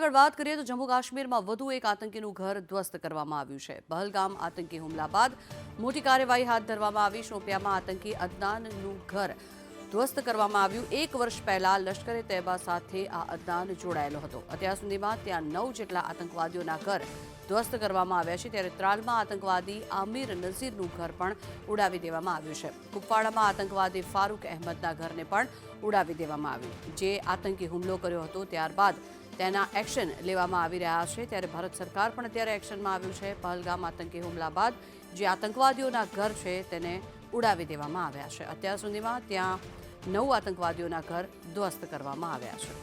આગળ વાત કરીએ તો જમ્મુ કાશ્મીરમાં વધુ એક આતંકીનું ઘર ધ્વસ્ત કરવામાં આવ્યું છે। પહલગામ આતંકી હુમલા બાદ મોટી કાર્યવાહી હાથ ધરવામાં આવી। શોપિયામાં આતંકી અદનાનનું ઘર ધ્વસ્ત કરવામાં આવ્યું। 1 વર્ષ પહેલા લશ્કરે તૈયબા સાથે આ અદનાન જોડાયેલો હતો। અત્યાર સુધીમાં ત્યાં 9 જેટલા આતંકવાદીઓના ઘર ધ્વસ્ત કરવામાં આવ્યા છે। ત્યારે ત્રાલમાં આતંકવાદી આમિર નઝીરનું ઘર પણ ઉડાવી દેવામાં આવ્યું છે। કુપવાડામાં આતંકવાદી ફારૂક અહેમદના ઘરને પણ ઉડાવી દેવામાં આવ્યું। જે આતંકી હુમલો કર્યો હતો ત્યારબાદ તેના એક્શન લેવામાં આવી રહ્યા છે। ત્યારે ભારત સરકાર પણ અત્યારે એક્શનમાં આવ્યું છે। પહલગામ આતંકી હુમલા બાદ જે આતંકવાદીઓના ઘર છે તેને ઉડાવી દેવામાં આવ્યા છે। અત્યાર સુધીમાં ત્યાં 9 આતંકવાદીઓના ઘર ધ્વસ્ત કરવામાં આવ્યા છે।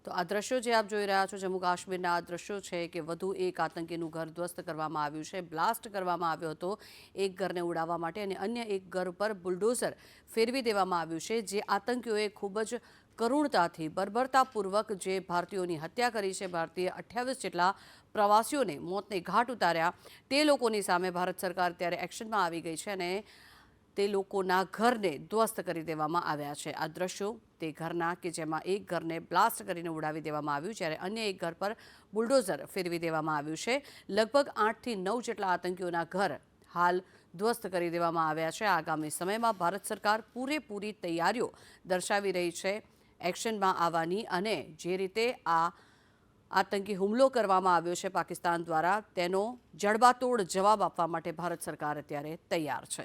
તો આ દ્રશ્યો જે આપ જોઈ રહ્યા છો જમ્મુ કાશ્મીરના આ દ્રશ્યો છે કે વધુ એક આતંકીનું ઘર ધ્વસ્ત કરવામાં આવ્યું છે। બ્લાસ્ટ કરવામાં આવ્યો હતો એક ઘરને ઉડાવવા માટે અને અન્ય એક ઘર પર બુલડોઝર ફેરવી દેવામાં આવ્યું છે। જે આતંકીઓએ ખૂબ જ કરુણતાથી બર્બરતાપૂર્વક જે ભારતીયોની હત્યા કરી છે, ભારતીય 28 જેટલા પ્રવાસીઓને મોતને ઘાટ ઉતાર્યા, તે લોકોની સામે ભારત સરકાર ત્યારે એક્શનમાં આવી ગઈ છે અને તે લોકોના ઘરને ધ્વસ્ત કરી દેવામાં આવ્યા છે। આ દ્રશ્યો તે ઘરના કે જેમાં એક ઘરને બ્લાસ્ટ કરીને ઉડાવી દેવામાં આવ્યું, જ્યારે અન્ય એક ઘર પર બુલડોઝર ફેરવી દેવામાં આવ્યું છે। લગભગ 8 થી 9 જેટલા આતંકીઓના ઘર હાલ ધ્વસ્ત કરી દેવામાં આવ્યા છે। આગામી સમયમાં ભારત સરકાર પૂરેપૂરી તૈયારીઓ દર્શાવી રહી છે એક્શનમાં આવવાની, અને જે રીતે આ આતંકી હુમલો કરવામાં આવ્યો છે પાકિસ્તાન દ્વારા, તેનો જડબાતોડ જવાબ આપવા માટે ભારત સરકાર અત્યારે તૈયાર છે।